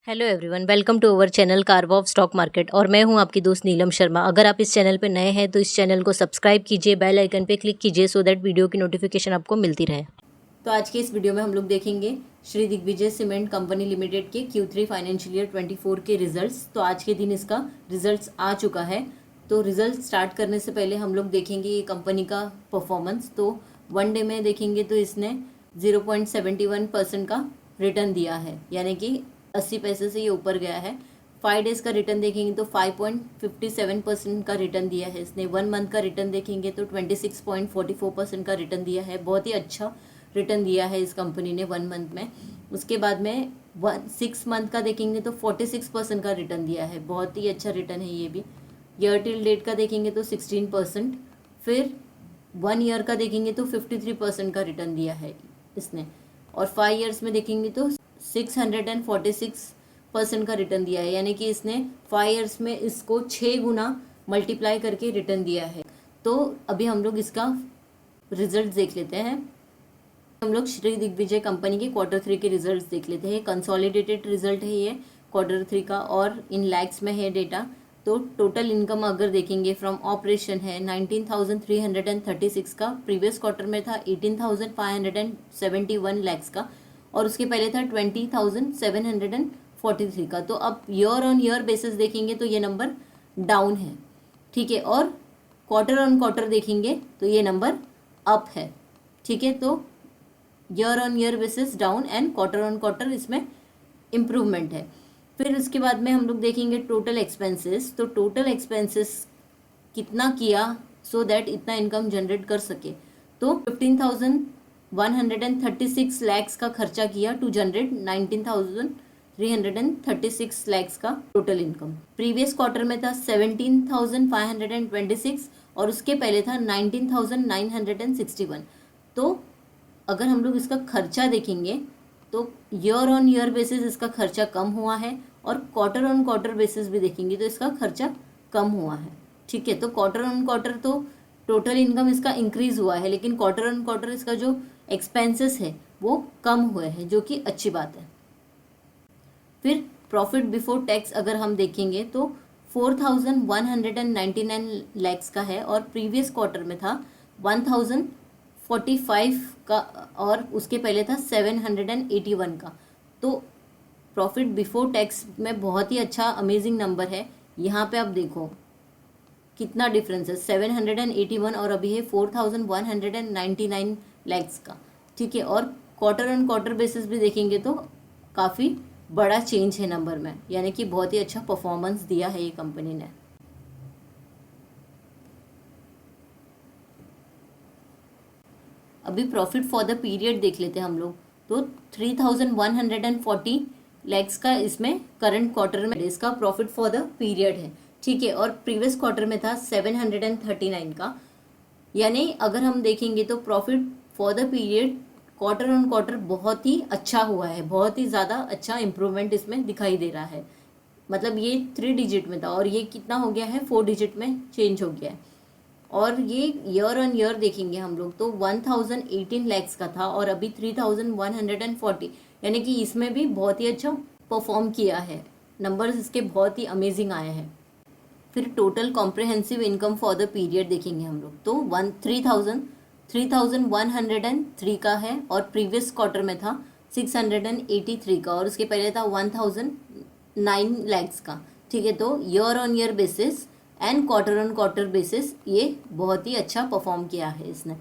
Hello everyone, welcome to our channel Karwa of stock market. और मैं हूं आपकी दोस्त नीलम शर्मा। अगर आप इस चैनल पे नए हैं तो इस चैनल को सब्सक्राइब कीजिए, बेल आइकन पे क्लिक कीजिए सो दैट वीडियो की नोटिफिकेशन आपको मिलती रहे। तो आज के इस वीडियो में हम लोग देखेंगे Shri Digvijay cement company limited के Q3 फाइनेंशियल ईयर 24 के रिजल्ट्स। तो आज के दिन इसका रिजल्ट्स आ चुका है। तो रिजल्ट स्टार्ट करने से पहले हम लोग देखेंगे ये कंपनी का परफॉर्मेंस। तो वन डे में देखेंगे तो इसने 0.71% का रिटर्न दिया है, यानी कि 80 पैसे से ये ऊपर गया है। 5 डेज का रिटर्न देखेंगे तो 5.57% का रिटर्न दिया है इसने। 1 मंथ का रिटर्न देखेंगे तो 26.44% का रिटर्न दिया है। बहुत ही अच्छा रिटर्न दिया है इस कंपनी ने 1 मंथ में। उसके बाद में 6 मंथ का देखेंगे तो 46% का रिटर्न दिया है। बहुत ही अच्छा रिटर्न है ये भी। ईयर टिल डेट का देखेंगे तो 16%। फिर 1 ईयर का देखेंगे तो 53% का रिटर्न दिया है इसने। और 5 ईयर्स में देखेंगे तो 646% का रिटर्न दिया है, यानी कि इसने 5 ईयर्स में इसको 6 गुना मल्टीप्लाई करके रिटर्न दिया है। तो अभी हम लोग इसका रिजल्ट देख लेते हैं। हम लोग श्री दिग्विजय कंपनी के Q3 के रिजल्ट्स देख लेते हैं। कंसोलिडेटेड रिजल्ट है ये Q3 का और इन लैक्स में है डेटा। तो टोटल इनकम अगर देखेंगे फ्रॉम ऑपरेशन है 19,336 का, प्रीवियस क्वार्टर में था 18,571 लैक्स का, और उसके पहले था 20,743 का। तो अब ईयर ऑन ईयर बेसिस देखेंगे तो ये नंबर डाउन है, ठीक है। और क्वार्टर ऑन क्वार्टर देखेंगे तो ये नंबर अप है, ठीक है। तो year on year basis down and quarter on quarter इसमें इम्प्रूवमेंट है। फिर उसके बाद में हम लोग देखेंगे टोटल एक्सपेंसेस। तो टोटल एक्सपेंसेस कितना किया सो दैट इतना इनकम जनरेट कर सके। तो 15,136 लैक्स का खर्चा किया टू जनरेट 19,336 लैक्स का टोटल इनकम। प्रीवियस क्वार्टर में था 17,526 और उसके पहले था 19,961। तो अगर हम लोग इसका खर्चा देखेंगे तो ईयर ऑन ईयर बेसिस इसका खर्चा कम हुआ है, और क्वार्टर ऑन क्वार्टर बेसिस भी देखेंगे तो इसका खर्चा कम हुआ है, ठीक है। तो क्वार्टर ऑन क्वार्टर तो टोटल इनकम इसका इंक्रीज हुआ है, लेकिन क्वार्टर ऑन क्वार्टर इसका जो एक्सपेंसेस है वो कम हुए हैं, जो कि अच्छी बात है। फिर प्रॉफिट बिफोर टैक्स अगर हम देखेंगे तो 4,199 लैक्स का है, और प्रीवियस क्वार्टर में था 1,045 का, और उसके पहले था 781 का। तो प्रॉफिट बिफोर टैक्स में बहुत ही अच्छा अमेजिंग नंबर है। यहाँ पे आप देखो कितना डिफरेंस है, 781 और अभी है 4,199 लैक्स का, ठीक है। और क्वार्टर ऑन क्वार्टर बेसिस भी देखेंगे तो काफ़ी बड़ा चेंज है नंबर में, यानी कि बहुत ही अच्छा परफॉर्मेंस दिया है ये कंपनी ने। अभी प्रॉफिट फॉर द पीरियड देख लेते हैं हम लोग। तो 3,140 लैक्स का इसमें करंट क्वार्टर में इसका प्रॉफिट फॉर द पीरियड है, ठीक है। और प्रीवियस क्वार्टर में था 739 का, यानी अगर हम देखेंगे तो profit for the period quarter on quarter बहुत ही अच्छा हुआ है। बहुत ही ज़्यादा अच्छा इम्प्रूवमेंट इसमें दिखाई दे रहा है। मतलब ये 3 डिजिट में था और ये कितना हो गया है, 4 डिजिट में चेंज हो गया है। और ये ईयर ऑन ईयर देखेंगे हम लोग तो 1,018 लैक्स का था और अभी 3,140, यानी कि इसमें भी बहुत ही अच्छा परफॉर्म किया है। नंबर्स इसके बहुत ही अमेजिंग आए हैं। फिर total comprehensive income for the period देखेंगे हम लोग तो 3,103 का है, और प्रीवियस क्वार्टर में था 683 का, और उसके पहले था 1,009 लैक्स का, ठीक है। तो year on year basis and quarter on quarter basis ये बहुत ही अच्छा परफॉर्म किया है इसने।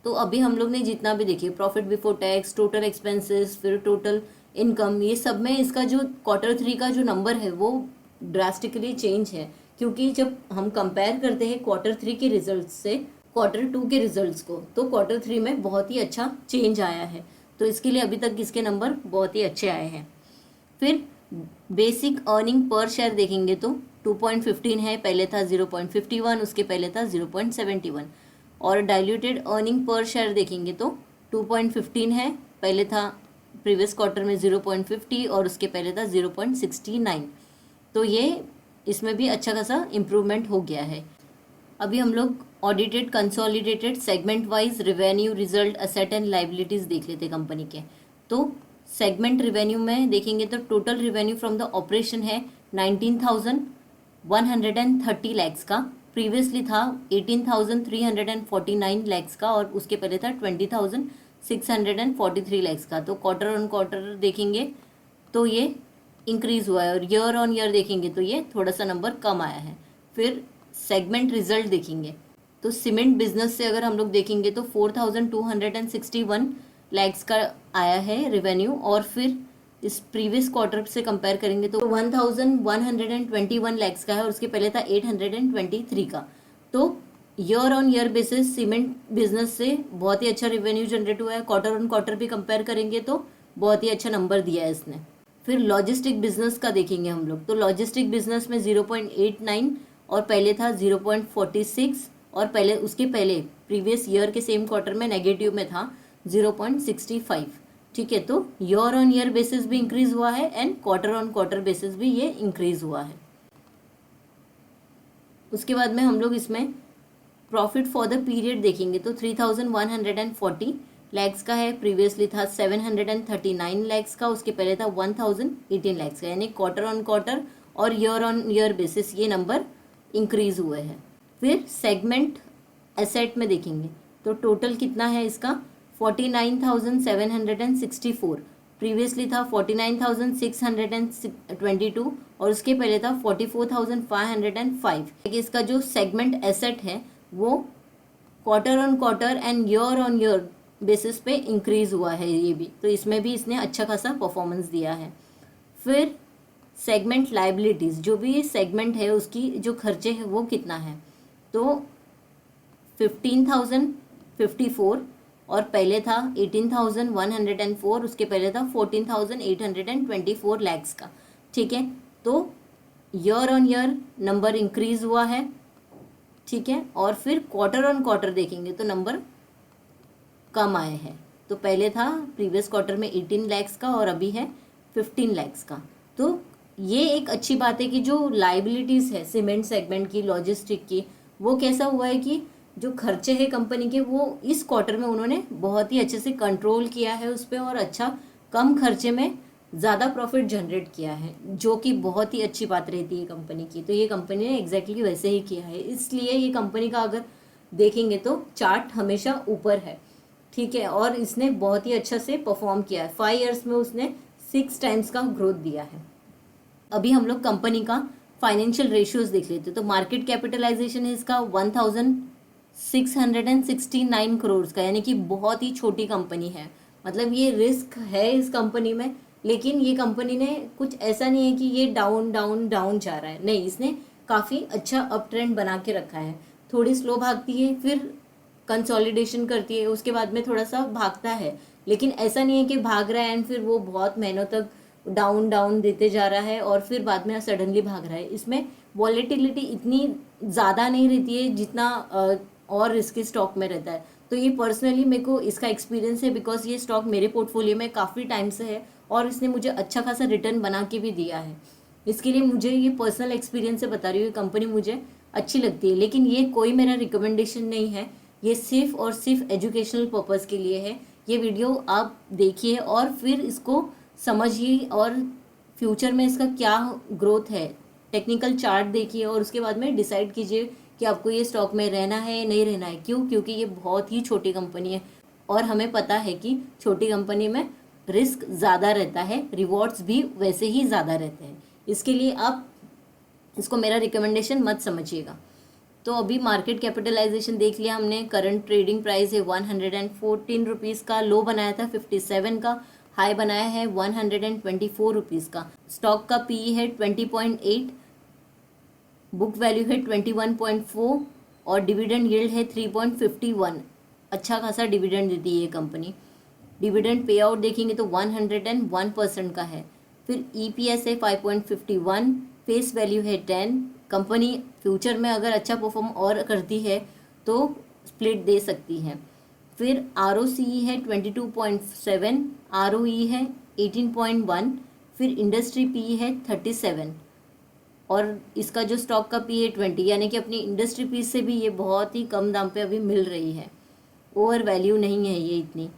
तो अभी हम लोग ने जितना भी देखिए profit before tax, total expenses, फिर टोटल इनकम, ये सब में इसका जो Q3 का जो नंबर है वो ड्रास्टिकली चेंज है। क्योंकि जब हम कंपेयर करते हैं Q3 के रिजल्ट से Q2 के रिजल्ट्स को, तो Q3 में बहुत ही अच्छा चेंज आया है। तो इसके लिए अभी तक इसके नंबर बहुत ही अच्छे आए हैं। फिर बेसिक अर्निंग पर शेयर देखेंगे तो 2.15 है, पहले था 0.51, उसके पहले था 0.71। और डाइल्यूटेड अर्निंग पर शेयर देखेंगे तो 2.15 है, पहले था प्रीवियस क्वार्टर में 0.50 और उसके पहले था 0.69। तो ये इसमें भी अच्छा खासा इम्प्रूवमेंट हो गया है। अभी हम लोग audited consolidated segment wise revenue, result, asset and liabilities देख लेते कंपनी के। तो सेगमेंट रिवेन्यू में देखेंगे तो total revenue from the operation है 19,130 लैक्स का, प्रीवियसली था 18,349 लैक्स का, और उसके पहले था 20,643 लैक्स का। तो क्वार्टर ऑन क्वार्टर देखेंगे तो ये इंक्रीज हुआ है, और ईयर ऑन ईयर देखेंगे तो ये थोड़ा सा नंबर कम आया है। फिर सेगमेंट रिजल्ट देखेंगे तो सीमेंट बिजनेस से अगर हम लोग देखेंगे तो 4,261 लैक्स का आया है रिवेन्यू, और फिर इस प्रीवियस क्वार्टर से कंपेयर करेंगे तो 1,121 लैक्स का है, और उसके पहले था 823 का। तो year on year basis cement business से बहुत ही अच्छा रिवेन्यू जनरेट हुआ है। क्वार्टर ऑन क्वार्टर भी कंपेयर करेंगे तो बहुत ही अच्छा नंबर दिया है इसने। फिर लॉजिस्टिक बिजनेस का देखेंगे हम लोग तो लॉजिस्टिक बिजनेस में 0.89 और पहले था 0.46, और पहले उसके पहले प्रीवियस ईयर के सेम क्वार्टर में नेगेटिव में था 0.65। ठीक है, तो ईयर ऑन ईयर बेसिस भी इंक्रीज हुआ है and quarter on quarter basis भी ये इंक्रीज हुआ है। उसके बाद में हम लोग इसमें प्रॉफिट फॉर द पीरियड देखेंगे तो 3,140 लैक्स का है, प्रीवियसली था 739 लैक्स का, उसके पहले था 1,018 लैक्स का, यानी क्वार्टर ऑन क्वार्टर और ईयर ऑन ईयर बेसिस ये नंबर इंक्रीज हुए हैं। फिर सेगमेंट एसेट में देखेंगे तो टोटल कितना है इसका 49,764, प्रीवियसली था 49,622, और उसके पहले था 44,505। इसका जो सेगमेंट एसेट है वो quarter on quarter and year on year basis पे इंक्रीज हुआ है ये भी, तो इसमें भी इसने अच्छा खासा परफॉर्मेंस दिया है। फिर सेगमेंट लाइबिलिटीज़, जो भी सेगमेंट है उसकी जो खर्चे हैं वो कितना है तो 15,054, और पहले था 18,104, उसके पहले था 14,824 लैक्स का। ठीक है, तो year on year number increase हुआ है। ठीक है, और फिर क्वार्टर ऑन क्वार्टर देखेंगे तो नंबर कम आए हैं, तो पहले था प्रीवियस क्वार्टर में 18 लैक्स का और अभी है 15 लैक्स का। तो ये एक अच्छी बात है कि जो लाइबिलिटीज़ है सीमेंट सेगमेंट की, लॉजिस्टिक की, वो कैसा हुआ है कि जो खर्चे हैं कंपनी के वो इस क्वार्टर में उन्होंने बहुत ही अच्छे से कंट्रोल किया है उस पर, और अच्छा कम खर्चे में ज़्यादा प्रॉफिट जनरेट किया है, जो कि बहुत ही अच्छी बात रहती है कंपनी की। तो ये कंपनी ने एग्जैक्टली वैसे ही किया है, इसलिए ये कंपनी का अगर देखेंगे तो चार्ट हमेशा ऊपर है। ठीक है, और इसने बहुत ही अच्छा से परफॉर्म किया है, 5 ईयर्स में उसने 6 टाइम्स का ग्रोथ दिया है। अभी हम लोग कंपनी का फाइनेंशियल रेशियोज देख लेते हैं तो मार्केट कैपिटलाइजेशन है इसका 1,669 करोड़ का, यानी कि बहुत ही छोटी कंपनी है। मतलब ये रिस्क है इस कंपनी में, लेकिन ये कंपनी ने कुछ ऐसा नहीं है कि ये डाउन डाउन डाउन जा रहा है, नहीं, इसने काफ़ी अच्छा अप ट्रेंड बना के रखा है। थोड़ी स्लो भागती है, फिर कंसोलिडेशन करती है, उसके बाद में थोड़ा सा भागता है, लेकिन ऐसा नहीं है कि भाग रहा है एंड फिर वो बहुत महीनों तक डाउन डाउन देते जा रहा है और फिर बाद में सडनली भाग रहा है। इसमें वॉलेटिलिटी इतनी ज़्यादा नहीं रहती है जितना और रिस्की स्टॉक में रहता है। तो ये पर्सनली मेरे को इसका एक्सपीरियंस है, बिकॉज ये स्टॉक मेरे पोर्टफोलियो में काफ़ी टाइम से है और इसने मुझे अच्छा खासा रिटर्न बना के भी दिया है। इसके लिए मुझे ये पर्सनल एक्सपीरियंस से बता रही हूँ, कंपनी मुझे अच्छी लगती है, लेकिन ये कोई मेरा रिकमेंडेशन नहीं है, ये सिर्फ और सिर्फ एजुकेशनल पर्पज़ के लिए है। ये वीडियो आप देखिए और फिर इसको समझिए और फ्यूचर में इसका क्या ग्रोथ है, टेक्निकल चार्ट देखिए और उसके बाद में डिसाइड कीजिए कि आपको ये स्टॉक में रहना है नहीं रहना है। क्यों? क्योंकि ये बहुत ही छोटी कंपनी है और हमें पता है कि छोटी कंपनी में रिस्क ज़्यादा रहता है, रिवॉर्ड्स भी वैसे ही ज़्यादा रहते हैं। इसके लिए आप इसको मेरा रिकमेंडेशन मत समझिएगा। तो अभी मार्केट कैपिटलाइजेशन देख लिया हमने, करंट ट्रेडिंग प्राइस है 114 रुपीज़ का, लो बनाया था 57 का, हाई बनाया है 124 रुपीज़ का। स्टॉक का पी है 20.8, बुक वैल्यू है 21.4 और डिविडेंड यील्ड है 3.51। अच्छा खासा डिविडेंड देती है ये कंपनी। डिविडेंड पे आउट देखेंगे तो 101% का है। फिर EPS है 5.51, फेस वैल्यू है 10। कंपनी फ्यूचर में अगर अच्छा परफॉर्म और करती है तो स्प्लिट दे सकती है। फिर ROCE है 22.7, ROE है 18.1, फिर इंडस्ट्री पी है 37 और इसका जो स्टॉक का पी है 20, यानी कि अपनी इंडस्ट्री पी से भी ये बहुत ही कम दाम पे अभी मिल रही है, ओवर वैल्यू नहीं है ये इतनी।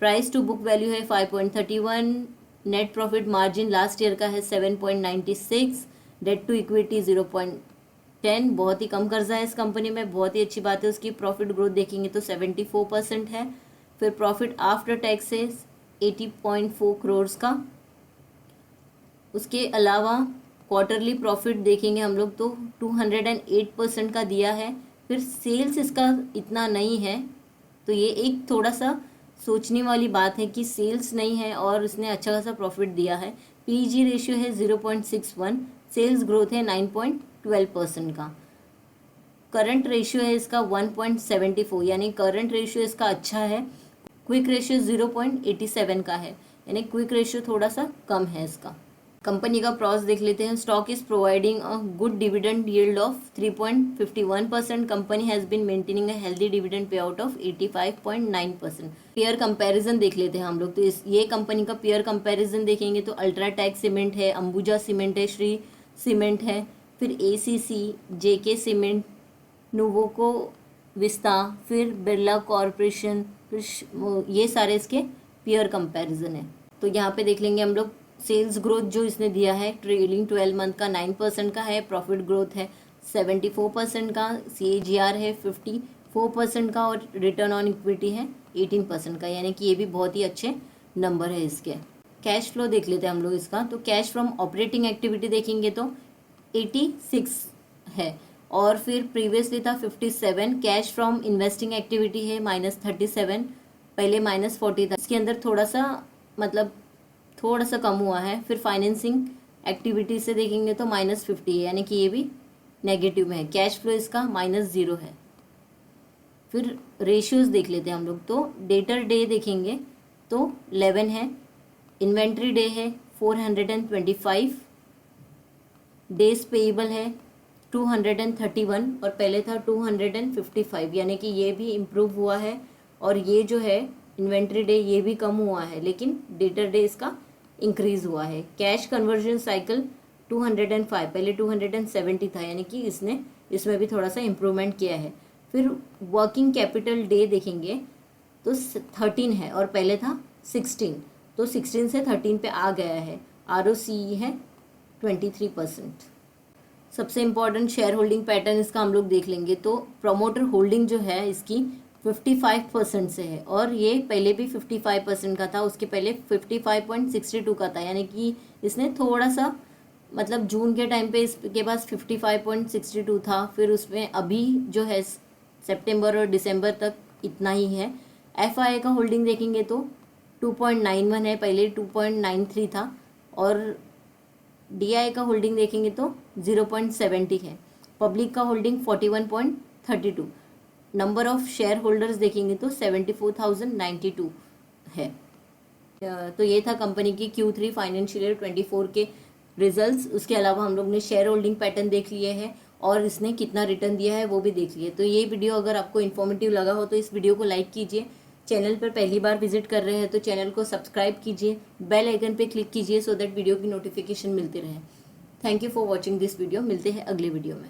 प्राइस टू बुक वैल्यू है 5.31, net profit margin last year का है 7.96, डेट टू इक्विटी 0.10, बहुत ही कम कर्जा है इस कंपनी में, बहुत ही अच्छी बात है। उसकी प्रॉफिट ग्रोथ देखेंगे तो 74% है। फिर प्रॉफिट आफ्टर टैक्स है 80.4 करोड़ का। उसके अलावा क्वार्टरली प्रॉफिट देखेंगे हम लोग तो 208% का दिया है। फिर सेल्स इसका इतना नहीं है, तो ये एक थोड़ा सा सोचने वाली बात है कि सेल्स नहीं है और इसने अच्छा खासा प्रॉफिट दिया है। पीजी रेशियो है 0.61, सेल्स ग्रोथ है 9.12% का। करंट रेशियो है इसका 1.74, यानी करंट रेशियो इसका अच्छा है। क्विक रेशियो 0.87 का है, यानी क्विक रेशियो थोड़ा सा कम है इसका। कंपनी का प्रॉस देख लेते हैं। Stock is providing a good dividend yield of 3.51%। Company has been maintaining a healthy dividend payout of 85.9%। Peer comparison देख लेते हैं हम लोग, तो ये कंपनी का पेयर कंपैरिजन देखेंगे तो अल्ट्राटेक सीमेंट है, अंबुजा सीमेंट है, श्री सीमेंट है, फिर ACC, JK cement, Nuvoco vista, फिर बिरला कॉरपोरेशन, फिर ये सारे इसके पेयर कंपैरिजन है। तो यहाँ पे देख लेंगे हम लोग सेल्स ग्रोथ जो इसने दिया है ट्रेलिंग 12 मंथ का 9% का है, प्रॉफिट ग्रोथ है 74% का, CAGR है 54% का और रिटर्न ऑन इक्विटी है 18% का, यानी कि ये भी बहुत ही अच्छे नंबर है इसके। कैश फ्लो देख लेते हैं हम लोग इसका, तो कैश फ्रॉम ऑपरेटिंग एक्टिविटी देखेंगे तो 86 है और फिर प्रीवियसली था 57। कैश फ्रॉम इन्वेस्टिंग एक्टिविटी है -37, पहले -40 था, इसके अंदर थोड़ा सा कम हुआ है। फिर फाइनेंसिंग एक्टिविटी से देखेंगे तो -50 है, यानी कि ये भी नेगेटिव में है। कैश फ्लो इसका -0 है। फिर रेशियोज देख लेते हैं हम लोग, तो डेटर डे देखेंगे तो 11 है, इन्वेंट्री डे है 425, डेज पेएबल है 231 और पहले था 255, यानी कि ये भी इम्प्रूव हुआ है। और ये जो है इन्वेंट्री डे ये भी कम हुआ है, लेकिन डेटर डे इसका इंक्रीज हुआ है। कैश कन्वर्जन साइकिल 205, पहले 270 था, यानी कि इसमें भी थोड़ा सा इम्प्रूवमेंट किया है। फिर वर्किंग कैपिटल डे देखेंगे तो 13 है और पहले था 16, तो 16 से 13 पे आ गया है। ROCE है 23%। सबसे इम्पॉर्टेंट शेयर होल्डिंग पैटर्न इसका हम लोग देख लेंगे, तो प्रमोटर होल्डिंग जो है इसकी 55% से है और ये पहले भी 55% का था, उसके पहले 55.62 का था, यानी कि इसने थोड़ा सा जून के टाइम पे इसके पास 55.62 था, फिर उसमें अभी जो है सितंबर और दिसंबर तक इतना ही है। FII का होल्डिंग देखेंगे तो 2.91 है, पहले 2.93 था और DI का होल्डिंग देखेंगे तो 0.70 है। पब्लिक का holding 41.32, number of share holders देखेंगे तो 74,092 है। तो ये था कंपनी की Q3 फाइनेंशियल ईयर 24 के रिजल्ट्स। उसके अलावा हम लोग ने शेयर होल्डिंग पैटर्न देख लिए हैं और इसने कितना रिटर्न दिया है वो भी देख लिए। तो ये वीडियो अगर आपको इन्फॉर्मेटिव लगा हो तो इस वीडियो को लाइक कीजिए। चैनल पर पहली बार विजिट कर रहे हैं तो चैनल को सब्सक्राइब कीजिए, बेल आइकन पे क्लिक कीजिए सो दैट वीडियो की नोटिफिकेशन मिलती रहे। Thank you for watching this video. मिलते हैं अगले वीडियो में।